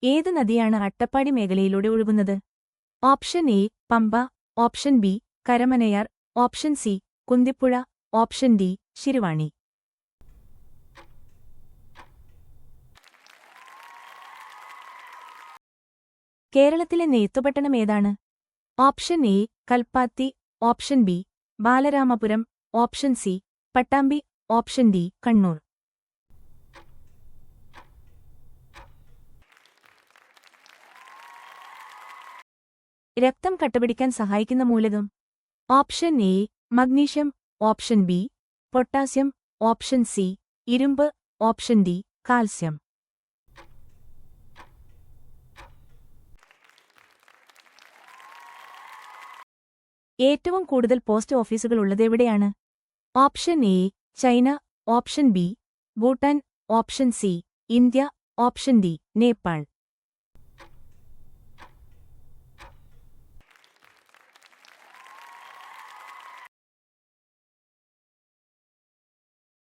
ഏത് നദിയാണ് അട്ടപ്പാടി മേഖലയിലൂടെ ഒഴുകുന്നത്? Option A Pamba, option B Karamanayar, option C Kunthipuzha, option D Siruvani. കേരളത്തിലെ നെയ്ത്തുപട്ടണം ഏതാണ്? Option A Kalpathi, option B Balaramapuram, option C Pattambi, option D Kannur. രക്തം കട്ടപിടിക്കാൻ സഹായിക്കുന്ന മൂലകം? Option A magnesium, option B potassium, option C ഇരുമ്പ്, ഓപ്ഷൻ ഡി കാൽസ്യം. ഏറ്റവും കൂടുതൽ പോസ്റ്റ് ഓഫീസുകൾ ഉള്ളതെവിടെയാണ്? Option A China, option B Bhutan, option C India, option D Nepal.